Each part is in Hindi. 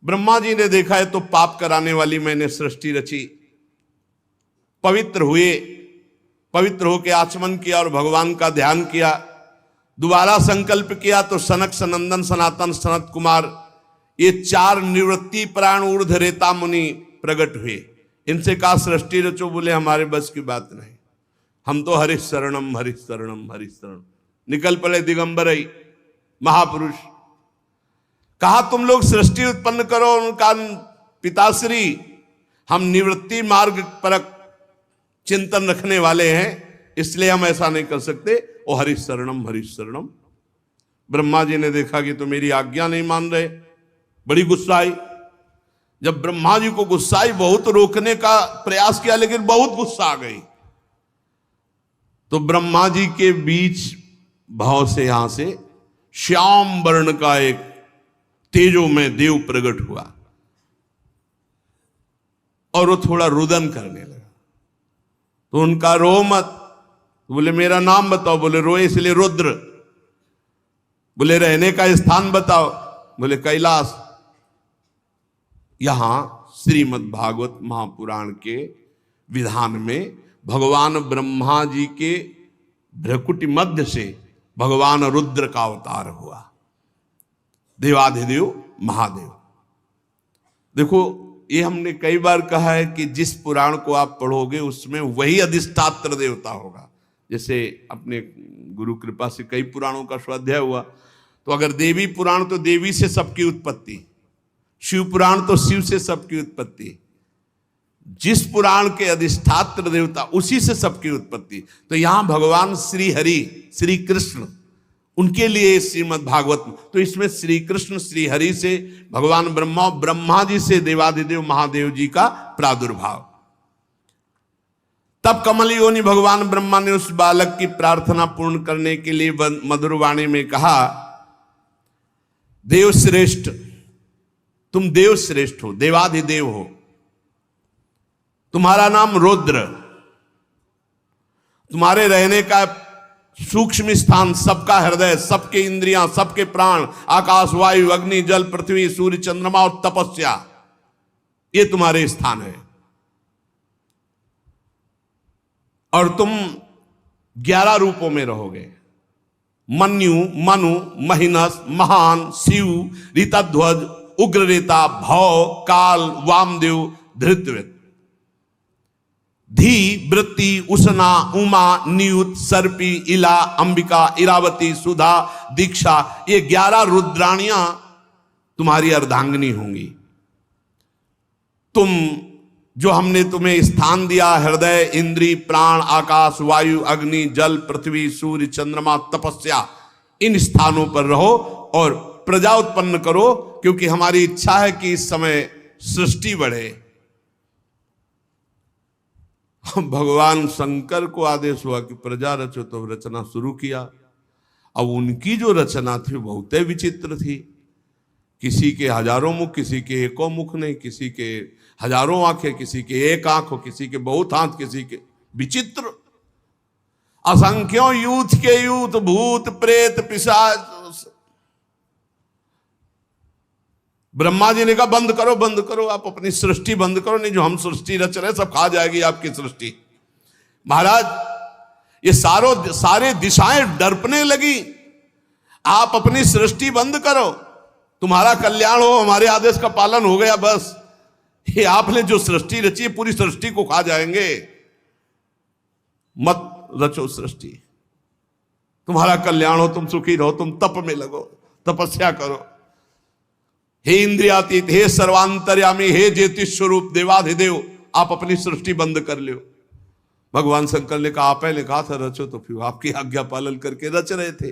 ब्रह्मा जी ने देखा है तो पाप कराने वाली मैंने सृष्टि रची, पवित्र हुए, पवित्र होकर आचमन किया और भगवान का ध्यान किया। दोबारा संकल्प किया तो सनक सनंदन सनातन सनत कुमार ये 4 निवृत्ति प्राण ऊर्ध रेता मुनि प्रकट हुए। इनसे कहा सृष्टि रचो, बोले हमारे बस की बात नहीं, हम तो हरि शरणम हरि शरणम हरि शरण। निकल पड़े दिगंबर महापुरुष। कहा तुम लोग सृष्टि उत्पन्न करो। उनका पिताश्री हम निवृत्ति मार्ग पर चिंतन रखने वाले हैं, इसलिए हम ऐसा नहीं कर सकते। ओ हरि शरणम हरि शरणम। ब्रह्मा जी ने देखा कि तो मेरी आज्ञा नहीं मान रहे, बड़ी गुस्सा आई। जब ब्रह्मा जी को गुस्सा आई, बहुत रोकने का प्रयास किया लेकिन बहुत गुस्सा आ गई, तो ब्रह्मा जी के बीच भाव से यहां से श्याम वर्ण का एक तेजो में देव प्रकट हुआ और वो थोड़ा रुदन करने लगा। तो उनका रो मत, बोले मेरा नाम बताओ, बोले रोए इसलिए रुद्र। बोले रहने का स्थान बताओ, बोले कैलाश। यहां श्रीमद् भागवत महापुराण के विधान में भगवान ब्रह्मा जी के भ्रकुटी मध्य से भगवान रुद्र का अवतार हुआ, देवाधिदेव महादेव। देखो ये हमने कई बार कहा है कि जिस पुराण को आप पढ़ोगे उसमें वही अधिष्ठात्र देवता होगा। जैसे अपने गुरु कृपा से कई पुराणों का स्वाध्याय हुआ, तो अगर देवी पुराण तो देवी से सबकी उत्पत्ति, शिव पुराण तो शिव से सबकी उत्पत्ति, जिस पुराण के अधिष्ठात्र देवता उसी से सबकी उत्पत्ति। तो यहां भगवान श्री हरि श्री कृष्ण उनके लिए श्रीमद् भागवत, तो इसमें श्री कृष्ण श्री हरि से भगवान ब्रह्मा, ब्रह्मा जी से देवाधिदेव महादेव जी का प्रादुर्भाव। तब कमल योनि भगवान ब्रह्मा ने उस बालक की प्रार्थना पूर्ण करने के लिए मधुर वाणी में कहा, देव श्रेष्ठ, तुम देव श्रेष्ठ हो, देवाधिदेव हो, तुम्हारा नाम रुद्र, तुम्हारे रहने का सूक्ष्म स्थान, सबका हृदय, सबके इंद्रियां, सबके प्राण, आकाश वायु अग्नि जल पृथ्वी सूर्य चंद्रमा और तपस्या, ये तुम्हारे स्थान है। और तुम 11 रूपों में रहोगे, मन्यु मनु महिनस महान शिव ऋतध्वज उग्ररेता भव काल वामदेव धृतव्यत धी वृत्ति उषना उमा नियुत सर्पी इला अंबिका इरावती सुधा दीक्षा, ये 11 रुद्राणियां तुम्हारी अर्धांगिनी होंगी। तुम जो हमने तुम्हें स्थान दिया, हृदय इंद्री प्राण आकाश वायु अग्नि जल पृथ्वी सूर्य चंद्रमा तपस्या, इन स्थानों पर रहो और प्रजा उत्पन्न करो, क्योंकि हमारी इच्छा है कि इस समय सृष्टि बढ़े। भगवान शंकर को आदेश हुआ कि प्रजा रचो, तो रचना शुरू किया। अब उनकी जो रचना थी बहुत विचित्र थी, किसी के हजारों मुख, किसी के एको मुख नहीं, किसी के हजारों आंखें, किसी के एक आंख हो, किसी के बहुत हाथ, किसी के विचित्र असंख्यों यूथ के यूथ भूत प्रेत पिशाच। ब्रह्मा जी ने कहा बंद करो बंद करो, आप अपनी सृष्टि बंद करो, नहीं जो हम सृष्टि रच रहे सब खा जाएगी आपकी सृष्टि। महाराज ये सारे दिशाएं डरपने लगी, आप अपनी सृष्टि बंद करो, तुम्हारा कल्याण हो, हमारे आदेश का पालन हो गया बस। ये आपने जो सृष्टि रची है पूरी सृष्टि को खा जाएंगे, मत रचो सृष्टि, तुम्हारा कल्याण हो, तुम सुखी रहो, तुम तप में लगो, तपस्या करो। हे इंद्रियातीत, हे सर्वांतर्यामी, हे ज्योतिष स्वरूप देवाधिदेव, आप अपनी सृष्टि बंद कर लो। भगवान शंकर ने कहा आप पहले कहा था रचो, तो फिर आपकी आज्ञा पालन करके रच रहे थे।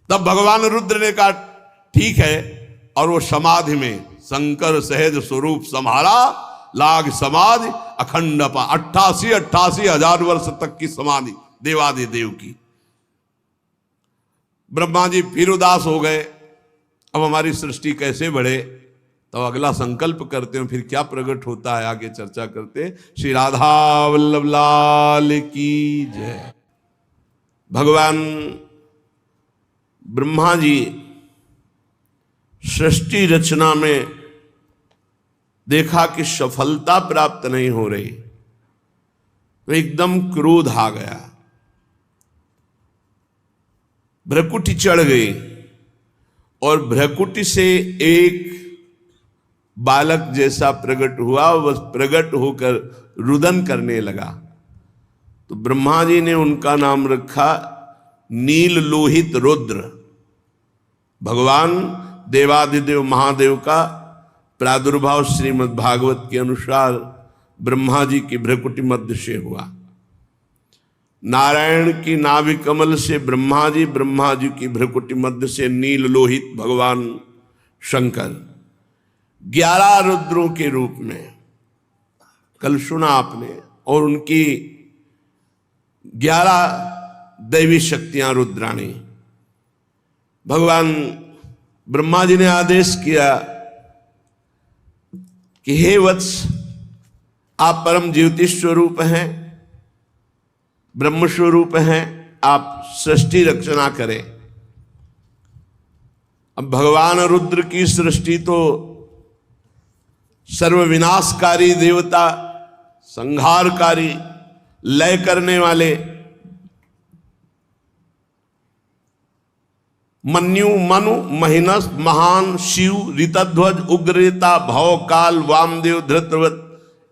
तब भगवान रुद्र ने कहा ठीक है, और वो समाधि में शंकर सहज स्वरूप संभाला, लाग समाधि अखंड 88 हजार वर्ष तक की समाधि देवाधिदेव की। ब्रह्मा जी फिर उदास हो गए, अब हमारी सृष्टि कैसे बढ़े। तो अगला संकल्प करते हैं, फिर क्या प्रकट होता है आगे चर्चा करते हैं। श्री राधा वल्लभ लाल की जय। भगवान ब्रह्मा जी सृष्टि रचना में देखा कि सफलता प्राप्त नहीं हो रही, तो एकदम क्रोध आ गया, भ्रकुटी चढ़ गई और भ्रकुटी से एक बालक जैसा प्रकट हुआ, वह प्रकट होकर रुदन करने लगा। तो ब्रह्मा जी ने उनका नाम रखा नील लोहित रुद्र। भगवान देवाधिदेव महादेव का प्रादुर्भाव श्रीमद् भागवत के अनुसार ब्रह्मा जी की भ्रकुटी मध्य से हुआ। नारायण की नाभि कमल से ब्रह्मा जी की भ्रकुटी मध्य से नील लोहित भगवान शंकर 11 रुद्रों के रूप में कल सुना आपने, और उनकी 11 दैवी शक्तियां रुद्राणी। भगवान ब्रह्मा जी ने आदेश किया कि हे वत्स, आप परम ज्योति स्वरूप हैं, ब्रह्म स्वरूप हैं, आप सृष्टि रचना करें। अब भगवान रुद्र की सृष्टि तो सर्वविनाशकारी देवता, संहारकारी, लय करने वाले, मन्यु मनु महिनस महान शिव ऋतध्वज उग्रता भव काल वामदेव धृतव्रत,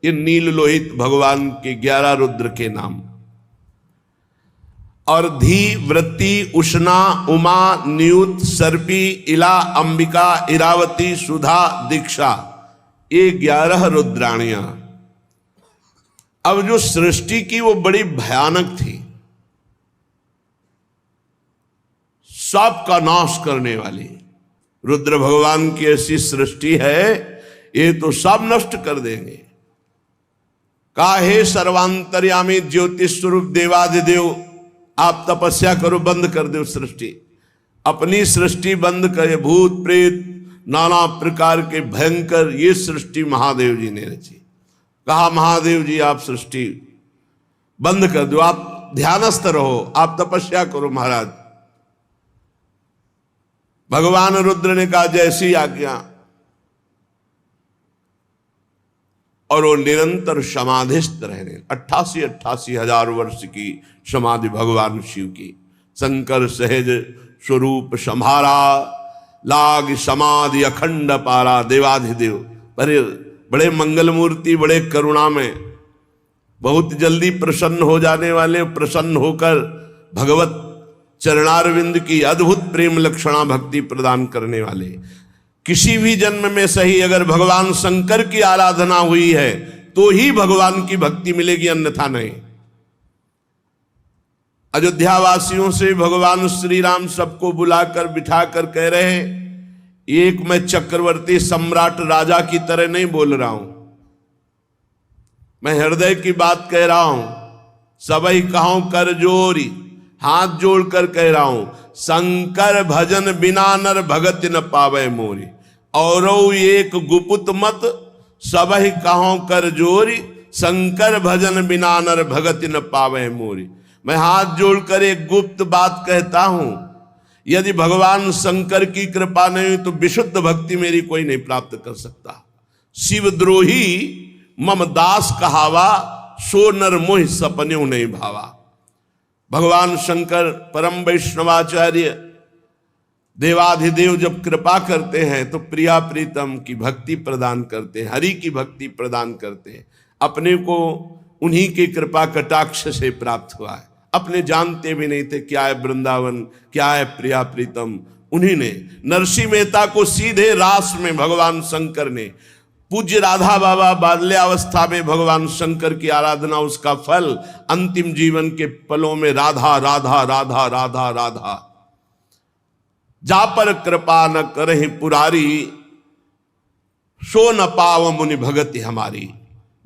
ये नील लोहित भगवान के 11 रुद्र के नाम। और धी वृत्ति उष्णा उमा न्यूत सर्पी इला अंबिका इरावती सुधा दीक्षा, ये 11 रुद्राणियां। अब जो सृष्टि की वो बड़ी भयानक थी, सबका नाश करने वाली। रुद्र भगवान की ऐसी सृष्टि है, ये तो सब नष्ट कर देंगे। काहे सर्वांतर्यामी ज्योतिष स्वरूप देवाधिदेव, आप तपस्या करो, बंद कर दो सृष्टि, अपनी सृष्टि बंद करे। भूत प्रेत नाना प्रकार के भयंकर ये सृष्टि महादेव जी ने रची। कहा महादेव जी आप सृष्टि बंद कर दो, आप ध्यानस्थ रहो, आप तपस्या करो महाराज। भगवान रुद्र ने कहा जैसी आज्ञा, और वो निरंतर समाधिस्थ रहने। 88 हजार वर्ष की समाधि भगवान शिव की। शंकर सहज स्वरूप संहारा, लाग समाधि अखंड पारा। देवाधिदेव बड़े मंगल मूर्ति, बड़े करुणा में, बहुत जल्दी प्रसन्न हो जाने वाले, प्रसन्न होकर भगवत चरणारविंद की अद्भुत प्रेम लक्षणा भक्ति प्रदान करने वाले। किसी भी जन्म में सही अगर भगवान शंकर की आराधना हुई है तो ही भगवान की भक्ति मिलेगी, अन्यथा नहीं। अयोध्या वासियों से भगवान श्री राम सबको बुलाकर बिठाकर कह रहे हैं, एक मैं चक्रवर्ती सम्राट राजा की तरह नहीं बोल रहा हूं, मैं हृदय की बात कह रहा हूं। सबई कहूं कर जोरी, हाथ जोड़कर कह रहा हूं, शंकर भजन बिना नर भगत न पावे मोरी। और एक गुपुत मत सबहि कहूं कर जोरी, शंकर भजन बिना नर भगत न पावे मोरी। मैं हाथ जोड़कर एक गुप्त बात कहता हूं, यदि भगवान शंकर की कृपा नहीं हुई तो विशुद्ध भक्ति मेरी कोई नहीं प्राप्त कर सकता। शिवद्रोही मम दास कहावा, सो नर मोहि सपन्यों नहीं भावा। भगवान शंकर परम वैष्णवाचार्य देवाधिदेव जब कृपा करते हैं तो प्रिया प्रीतम की भक्ति प्रदान करते हैं, हरि की भक्ति प्रदान करते हैं। अपने को उन्हीं की कृपा कटाक्ष से प्राप्त हुआ है, अपने जानते भी नहीं थे क्या है वृंदावन, क्या है प्रिया प्रीतम। उन्हीं ने नरसिंह मेहता को सीधे रास में भगवान शंकर ने, पूज्य राधा बाबा बाल्यावस्था में भगवान शंकर की आराधना, उसका फल अंतिम जीवन के पलों में राधा राधा राधा राधा राधा। जा पर कृपा न करहि पुरारी, सो न पाव मुनि भगति हमारी।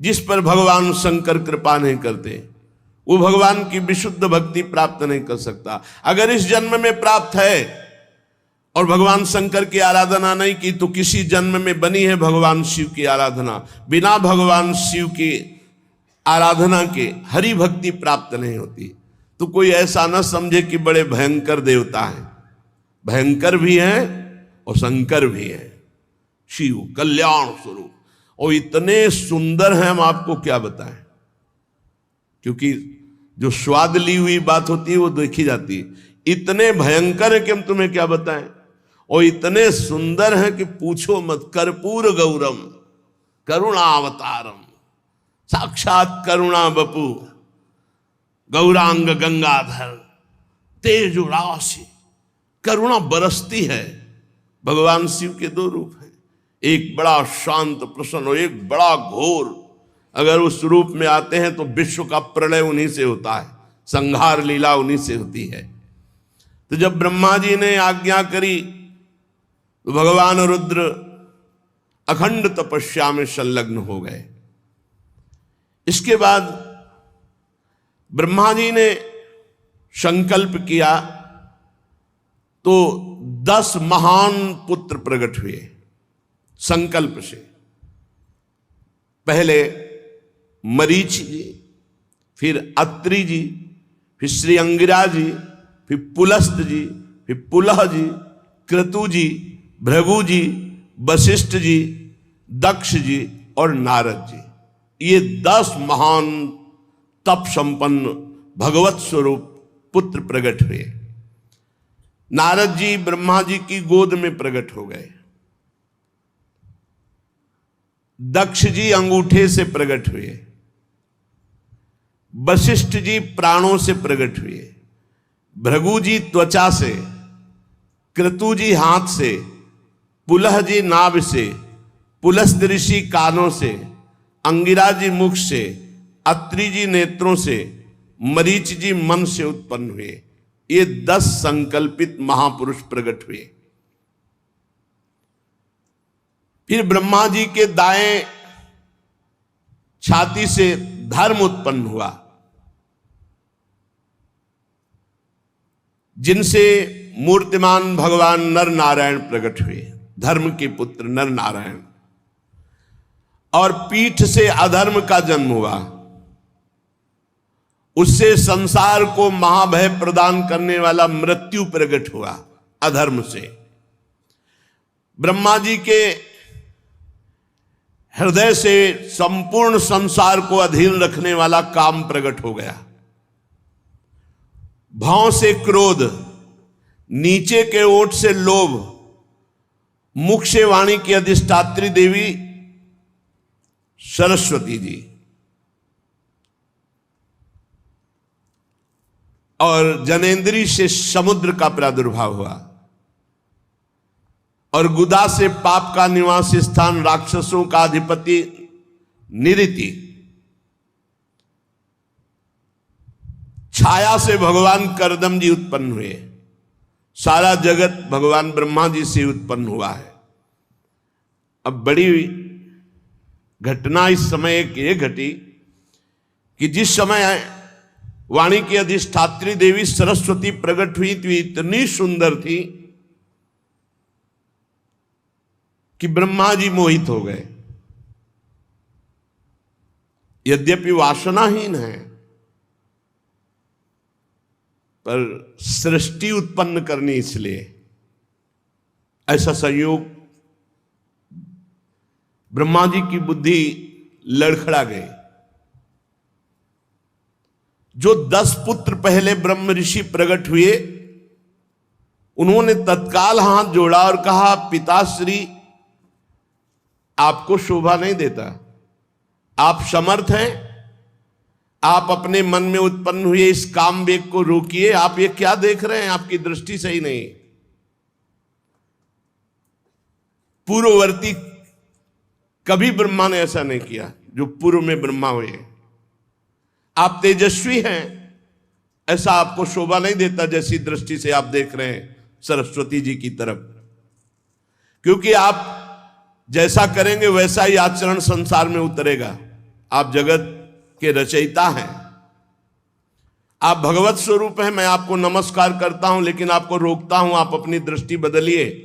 जिस पर भगवान शंकर कृपा नहीं करते वो भगवान की विशुद्ध भक्ति प्राप्त नहीं कर सकता। अगर इस जन्म में प्राप्त है और भगवान शंकर की आराधना नहीं की तो किसी जन्म में बनी है भगवान शिव की आराधना। बिना भगवान शिव की आराधना के हरि भक्ति प्राप्त नहीं होती। तो कोई ऐसा न समझे कि बड़े भयंकर देवता हैं, भयंकर भी हैं और शंकर भी है। शिव कल्याण स्वरूप, और इतने सुंदर हैं हम आपको क्या बताएं, क्योंकि जो स्वाद ली हुई बात होती है वो देखी जाती है। इतने भयंकर है कि हम तुम्हें क्या बताएं, और इतने सुंदर हैं कि पूछो मत। कर्पूर गौरम करुणावतारम, साक्षात करुणा बपू, गौरांग गंगाधर, तेज राशि, करुणा बरसती है। भगवान शिव के दो रूप हैं, एक बड़ा शांत प्रसन्न और एक बड़ा घोर। अगर उस रूप में आते हैं तो विश्व का प्रलय उन्हीं से होता है, संहार लीला उन्हीं से होती है। तो जब ब्रह्मा जी ने आज्ञा करी तो भगवान रुद्र अखंड तपस्या में संलग्न हो गए। इसके बाद ब्रह्मा जी ने संकल्प किया तो 10 महान पुत्र प्रकट हुए संकल्प से। पहले मरीच जी, फिर अत्रि जी, फिर श्री अंगिरा जी, फिर पुलस्त जी, फिर पुलह जी, क्रतु जी, भृगु जी, वशिष्ठ जी, दक्ष जी और नारद जी। ये 10 महान तप संपन्न भगवत स्वरूप पुत्र प्रकट हुए। नारद जी ब्रह्मा जी की गोद में प्रकट हो गए। दक्ष जी अंगूठे से प्रकट हुए। वशिष्ठ जी प्राणों से प्रकट हुए। भृगु जी त्वचा से, क्रतु जी हाथ से, पुलह जी नाभ से, पुलस्त ऋषि कानों से, अंगिरा जी मुख से, अत्रि जी नेत्रों से, मरीच जी मन से उत्पन्न हुए। ये 10 संकल्पित महापुरुष प्रकट हुए। फिर ब्रह्मा जी के दाएं छाती से धर्म उत्पन्न हुआ, जिनसे मूर्तिमान भगवान नर नारायण प्रकट हुए, धर्म के पुत्र नर नारायण। और पीठ से अधर्म का जन्म हुआ, उससे संसार को महाभय प्रदान करने वाला मृत्यु प्रकट हुआ अधर्म से। ब्रह्मा जी के हृदय से संपूर्ण संसार को अधीन रखने वाला काम प्रकट हो गया। भाव से क्रोध, नीचे के ओठ से लोभ, मुख से वाणी की अधिष्ठात्री देवी सरस्वती जी, और जनेन्द्री से समुद्र का प्रादुर्भाव हुआ, और गुदा से पाप का निवास स्थान राक्षसों का अधिपति निरिति, छाया से भगवान करदम जी उत्पन्न हुए। सारा जगत भगवान ब्रह्मा जी से उत्पन्न हुआ है। अब बड़ी घटना इस समय एक ये घटी कि जिस समय वाणी की अधिष्ठात्री देवी सरस्वती प्रकट हुई थी, इतनी सुंदर थी कि ब्रह्मा जी मोहित हो गए। यद्यपि वासनाहीन है, पर सृष्टि उत्पन्न करनी, इसलिए ऐसा संयोग ब्रह्मा जी की बुद्धि लड़खड़ा गई। जो 10 पुत्र पहले ब्रह्म ऋषि प्रकट हुए, उन्होंने तत्काल हाथ जोड़ा और कहा, पिताश्री आपको शोभा नहीं देता, आप समर्थ हैं, आप अपने मन में उत्पन्न हुए इस काम वेग को रोकिए। आप ये क्या देख रहे हैं, आपकी दृष्टि सही नहीं। पूर्ववर्ती कभी ब्रह्मा ने ऐसा नहीं किया जो पूर्व में ब्रह्मा हुए। आप तेजस्वी हैं, ऐसा आपको शोभा नहीं देता जैसी दृष्टि से आप देख रहे हैं सरस्वती जी की तरफ, क्योंकि आप जैसा करेंगे वैसा ही आचरण संसार में उतरेगा। आप जगत के रचयिता हैं, आप भगवत स्वरूप हैं। मैं आपको नमस्कार करता हूं, लेकिन आपको रोकता हूं, आप अपनी दृष्टि बदलिए।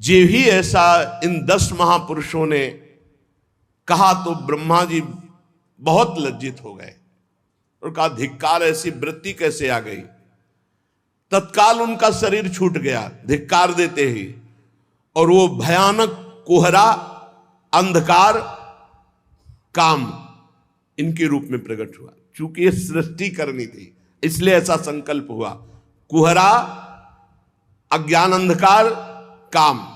जे ही ऐसा इन 10 महापुरुषों ने कहा तो ब्रह्मा जी बहुत लज्जित हो गए और कहा, धिक्कार, ऐसी वृत्ति कैसे आ गई। तत्काल उनका शरीर छूट गया धिक्कार देते ही, और वो भयानक कुहरा, अंधकार, काम, इनके रूप में प्रकट हुआ। चूंकि ये सृष्टि करनी थी इसलिए ऐसा संकल्प हुआ। कुहरा, अज्ञान, अंधकार, काम।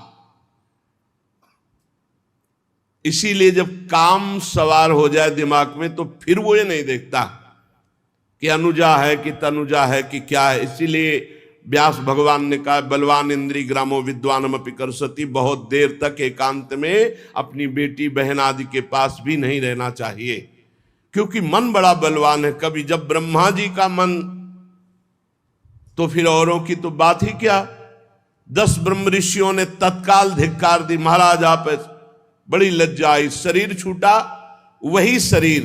इसीलिए जब काम सवार हो जाए दिमाग में तो फिर वो ये नहीं देखता कि अनुजा है कि तनुजा है कि क्या है। इसीलिए व्यास भगवान ने कहा, बलवान इंद्री ग्रामो विद्वानम अपि करसति, बहुत देर तक एकांत में अपनी बेटी बहन आदि के पास भी नहीं रहना चाहिए, क्योंकि मन बड़ा बलवान है। कभी जब ब्रह्मा जी का मन, तो फिर औरों की तो बात ही क्या। 10 ब्रह्म ऋषियों ने तत्काल धिक्कार दी, महाराज आप, बड़ी लज्जा आई। शरीर छूटा, वही शरीर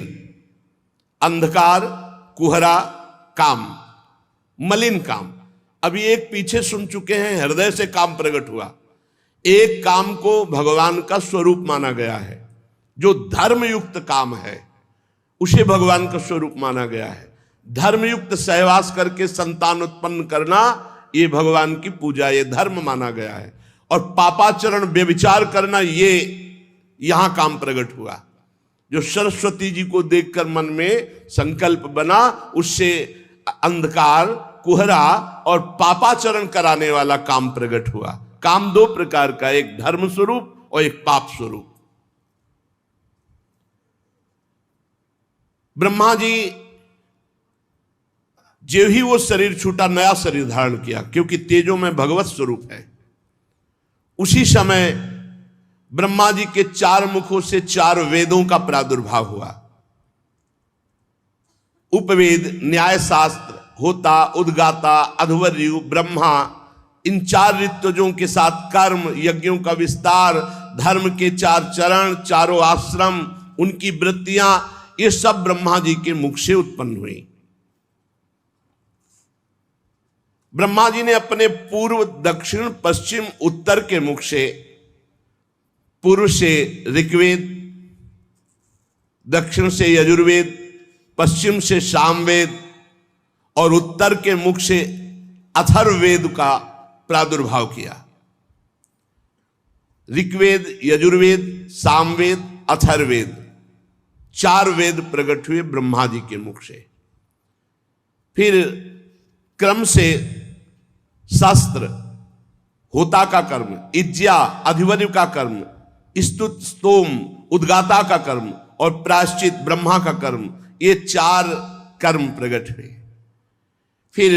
अंधकार, कुहरा, काम, मलिन काम। अभी एक पीछे सुन चुके हैं, हृदय से काम प्रकट हुआ। एक काम को भगवान का स्वरूप माना गया है, जो धर्मयुक्त काम है उसे भगवान का स्वरूप माना गया है। धर्मयुक्त सहवास करके संतान उत्पन्न करना, ये भगवान की पूजा, ये धर्म माना गया है। और पापाचरण व्यभिचार करना, ये यहां काम प्रकट हुआ। जो सरस्वती जी को देखकर मन में संकल्प बना, उससे अंधकार, कुहरा और पापाचरण कराने वाला काम प्रकट हुआ। काम 2 प्रकार का, एक धर्म स्वरूप और एक पाप स्वरूप। ब्रह्मा जी जो ही वो शरीर छूटा, नया शरीर धारण किया, क्योंकि तेजो में भगवत स्वरूप है। उसी समय ब्रह्मा जी के 4 मुखों से 4 वेदों का प्रादुर्भाव हुआ। उपवेद, न्याय शास्त्र, होता, उद्गाता, अध्वर्यु, ब्रह्मा, इन 4 ऋत्विजों के साथ कर्म, यज्ञों का विस्तार, धर्म के 4 चरण, 4 आश्रम, उनकी वृत्तियां, ये सब ब्रह्मा जी के मुख से उत्पन्न हुई। ब्रह्मा जी ने अपने पूर्व, दक्षिण, पश्चिम, उत्तर के मुख से, पूर्व से ऋग्वेद, दक्षिण से यजुर्वेद, पश्चिम से सामवेद और उत्तर के मुख से अथर्ववेद का प्रादुर्भाव किया। ऋग्वेद, यजुर्वेद, सामवेद, अथर्ववेद, 4 वेद प्रकट हुए ब्रह्मा जी के मुख से। फिर क्रम से शास्त्र, होता का कर्म, इज्जा, अधिवर्य का कर्म, स्तुत, स्तोम, उद्गाता का कर्म और प्रायश्चित, ब्रह्मा का कर्म, ये 4 कर्म प्रकट हुए। फिर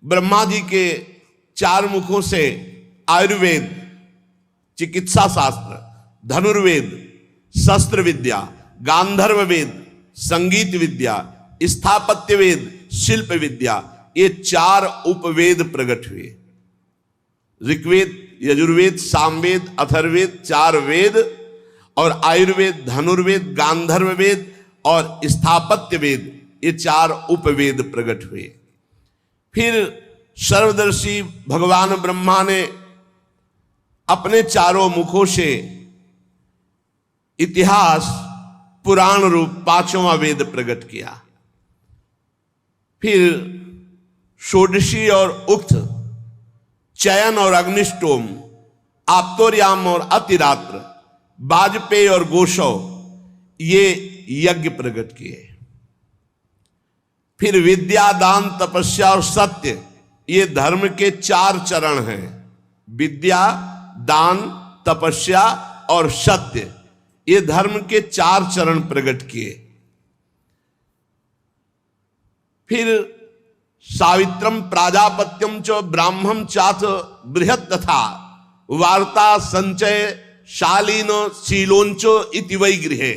ब्रह्मा जी के 4 मुखों से आयुर्वेद, चिकित्सा शास्त्र, धनुर्वेद, शस्त्र विद्या, गांधर्व वेद, संगीत विद्या, स्थापत्य वेद, शिल्प विद्या, ये 4 उपवेद प्रकट हुए। ऋग्वेद, यजुर्वेद, सामवेद, अथर्ववेद, 4 वेद, और आयुर्वेद, धनुर्वेद, गांधर्व वेद और स्थापत्य वेद, ये 4 उपवेद प्रकट हुए। फिर सर्वदर्शी भगवान ब्रह्मा ने अपने 4 मुखों से इतिहास, पुराण रूप 5वां वेद प्रकट किया। फिर षोडशी और उक्त, चयन और अग्निष्टोम, आप्तोर्याम और अतिरात्र, वाजपेयी और गोशव, ये यज्ञ प्रकट किए। फिर विद्या, दान, तपस्या और सत्य, ये धर्म के 4 चरण हैं। विद्या, दान, तपस्या और सत्य, ये धर्म के 4 चरण प्रकट किए। फिर सावित्रम, प्राजापत्यम च, ब्राह्मम चाथ बृहत तथा, वार्ता, संचय, शालीन, शीलोंच इति वै गृहे,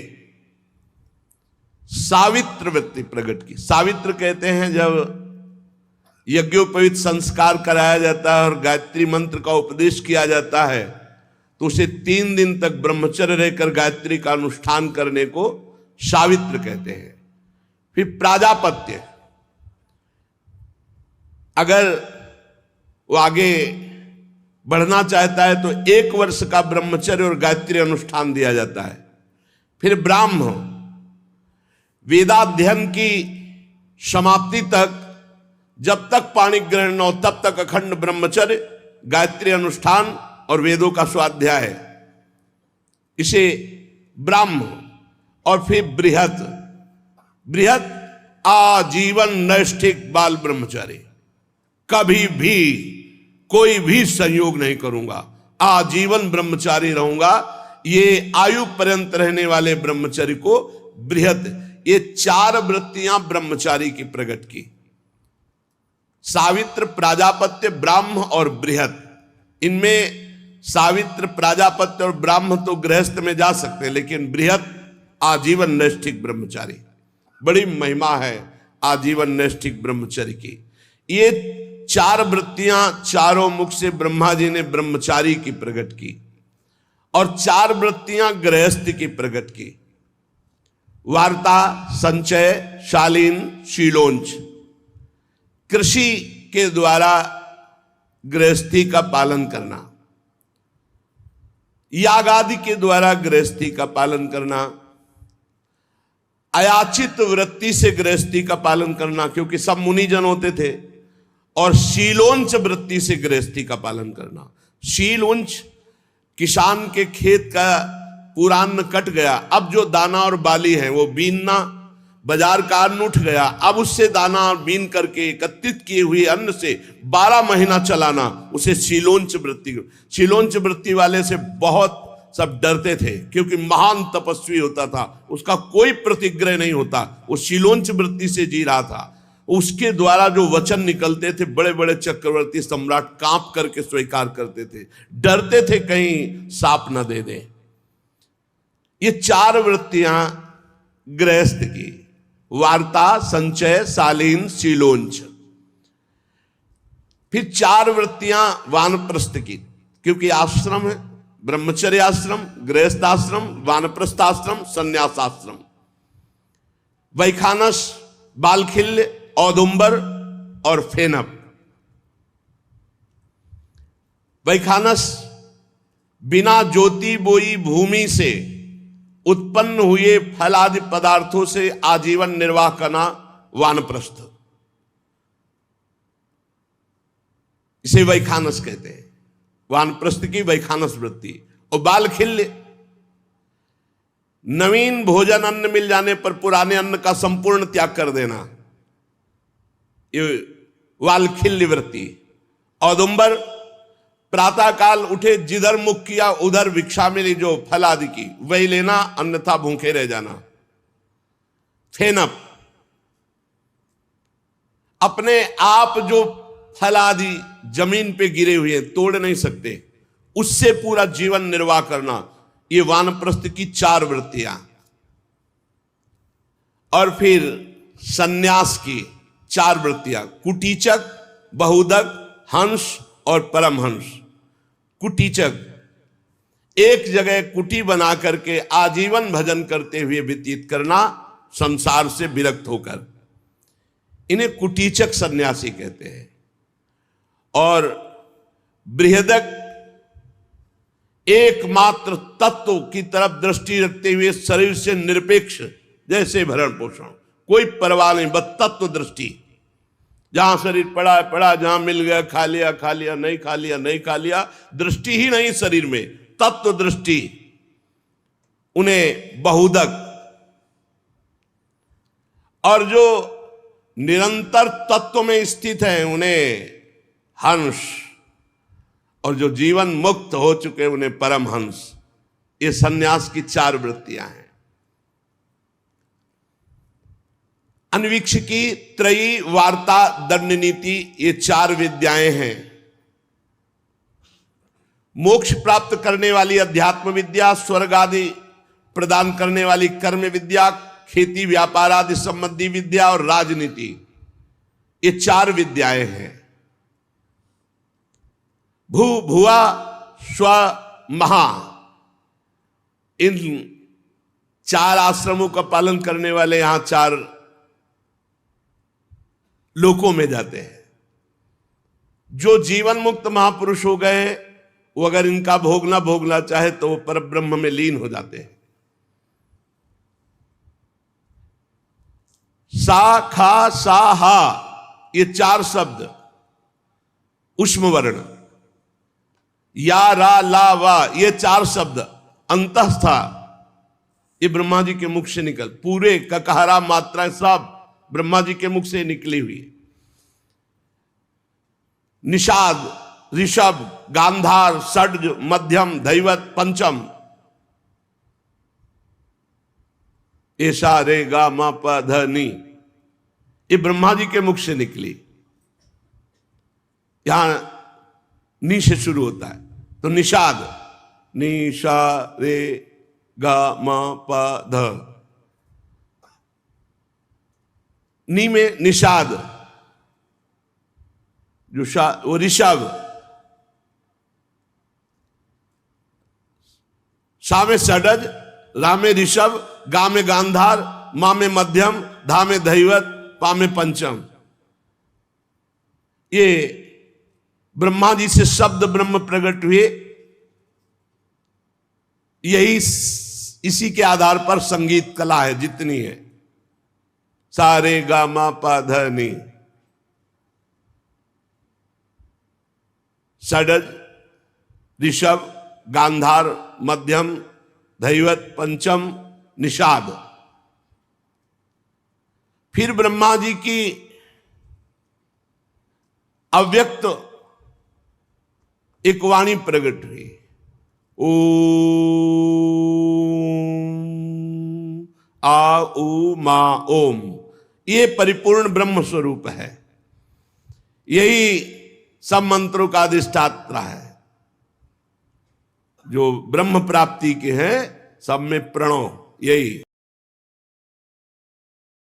सावित्र वृत्ति प्रकट की। सावित्र कहते हैं जब यज्ञोपवीत संस्कार कराया जाता है और गायत्री मंत्र का उपदेश किया जाता है, तो उसे 3 दिन तक ब्रह्मचर्य रहकर गायत्री का अनुष्ठान करने को सावित्र कहते हैं। फिर प्राजापत्य, अगर वो आगे बढ़ना चाहता है तो 1 वर्ष का ब्रह्मचर्य और गायत्री अनुष्ठान दिया जाता है। फिर ब्राह्म, वेदाध्ययन की समाप्ति तक, जब तक पाणि ग्रहण न हो तब तक अखंड ब्रह्मचर्य, गायत्री अनुष्ठान और वेदों का स्वाध्याय। इसे ब्राह्म, और फिर बृहत। बृहत आजीवन नैष्ठिक बाल ब्रह्मचारी, कभी भी कोई भी संयोग नहीं करूंगा, आजीवन ब्रह्मचारी रहूंगा। ये आयु पर्यंत रहने वाले ब्रह्मचर्य को बृहत। ये 4 वृत्तियां ब्रह्मचारी की प्रकट की, सावित्र, प्राजापत्य, ब्राह्म और बृहत। इनमें सावित्र, प्राजापत्य और ब्राह्म तो गृहस्थ में जा सकते हैं, लेकिन बृहत आजीवन नैष्ठिक ब्रह्मचारी, बड़ी महिमा है आजीवन नैष्ठिक ब्रह्मचर्य की। ये 4 वृत्तियां चारों मुख से ब्रह्मा जी ने ब्रह्मचारी की प्रकट की, और 4 वृत्तियां गृहस्थ की प्रकट की। वार्ता, संचय, शालीन, शीलोंच। कृषि के द्वारा गृहस्थी का पालन करना, याग आदि के द्वारा गृहस्थी का पालन करना, अयाचित वृत्ति से गृहस्थी का पालन करना, क्योंकि सब मुनिजन होते थे, और शीलोंच वृत्ति से गृहस्थी का पालन करना। शीलोंच, किसान के खेत का पूरा अन्न कट गया, अब जो दाना और बाली है वो बीनना, बाजार का अन्न उठ गया, अब उससे दाना और बीन करके एकत्रित किए हुए अन्न से 12 महीना चलाना, उसे शीलोंच वृत्ति। शीलोंच वृत्ति वाले से बहुत सब डरते थे, क्योंकि महान तपस्वी होता था, उसका कोई प्रतिग्रह नहीं होता, वो शीलोंच वृत्ति से जी रहा था। उसके द्वारा जो वचन निकलते थे, बड़े बड़े चक्रवर्ती सम्राट कांप करके स्वीकार करते थे, डरते थे कहीं साप न दे दे। ये 4 वृत्तियां गृहस्थ की, वार्ता, संचय, शालीन, शीलोंच। फिर 4 वृत्तियां वानप्रस्थ की, क्योंकि आश्रम है, ब्रह्मचर्य आश्रम, गृहस्थ आश्रम, वानप्रस्थ आश्रम, संन्यासाश्रम। वैखानस, बालखिल्य, औदुंबर और फेनप। वैखानस बिना ज्योति बोई भूमि से उत्पन्न हुए फल आदि पदार्थों से आजीवन निर्वाह करना वानप्रस्थ, इसे वैखानस कहते हैं। वानप्रस्थ की वैखानस वृत्ति। और बालखिल्य, नवीन भोजन अन्न मिल जाने पर पुराने अन्न का संपूर्ण त्याग कर देना, ये वालखिल्य वृत्ति। औदुंबर, प्रातः काल उठे, जिधर मुख किया उधर भिक्षा मिली जो फल आदि की, वही लेना, अन्यथा भूखे रह जाना। फेनप, अपने आप जो फल आदि जमीन पे गिरे हुए तोड़ नहीं सकते, उससे पूरा जीवन निर्वाह करना, ये वानप्रस्थ की 4 वृत्तियां। और फिर सन्यास की 4 वृत्तियां, कुटीचक, बहुदक, हंस और परमहंस। कुटीचक, एक जगह कुटी बना करके आजीवन भजन करते हुए व्यतीत करना, संसार से विरक्त होकर, इन्हें कुटीचक सन्यासी कहते हैं। और बृहदक, एकमात्र तत्व की तरफ दृष्टि रखते हुए शरीर से निरपेक्ष, जैसे भरण पोषण, कोई परवाह नहीं, बस तत्व दृष्टि। जहां शरीर पड़ा है पड़ा, जहां मिल गया खा लिया खा लिया, नहीं खा लिया नहीं खा लिया, दृष्टि ही नहीं शरीर में, तत्व दृष्टि, उन्हें बहुदक। और जो निरंतर तत्व में स्थित है उन्हें हंस, और जो जीवन मुक्त हो चुके उन्हें परमहंस। ये सन्यास की 4 वृत्तियां हैं। अन्वीक्षिकी, त्रयी, वार्ता, दंड नीति, ये 4 विद्याएं हैं। मोक्ष प्राप्त करने वाली अध्यात्म विद्या, स्वर्ग आदि प्रदान करने वाली कर्म विद्या, खेती व्यापार आदि संबंधी विद्या और राजनीति, ये 4 विद्याएं हैं। भू, भुआ, स्व, महा, इन 4 आश्रमों का पालन करने वाले यहां 4 लोकों में जाते हैं। जो जीवन मुक्त महापुरुष हो गए, वो अगर इनका भोग ना भोगना चाहे तो वो परब्रह्म में लीन हो जाते हैं। सा, खा, सा, हा, ये 4 शब्द उष्म वर्ण, या, रा, ला, वा, ये 4 शब्द अंतस्था, ये ब्रह्मा जी के मुख से निकल, पूरे ककहरा मात्राएं सब ब्रह्मा जी के मुख से निकली हुई। निषाद, ऋषभ, गांधार, षड्ज, मध्यम, दैवत, पंचम, ऐसा रे गा मा प ध नी, ये ब्रह्मा जी के मुख से निकली। यहां नी से शुरू होता है, तो निषाद, नी सा रे गा मा प ध, नी में निषाद, जो वो ऋषभ, सा में षडज, रा में ऋषभ, गा में गांधार, मा में मध्यम, धा में दैवत, पा में पंचम। ये ब्रह्मा जी से शब्द ब्रह्म प्रकट हुए। यही इसी के आधार पर संगीत कला है जितनी है, सारे गा मा पा ध नी, षडज, ऋषभ, गांधार, मध्यम, दैवत, पंचम, निषाद। फिर ब्रह्मा जी की अव्यक्त एक वाणी प्रकट हुई, ओम आ उ मा ओम। ये परिपूर्ण ब्रह्म स्वरूप है। यही सब मंत्रों का अधिष्ठाता है। जो ब्रह्म प्राप्ति के हैं सब में प्रणव यही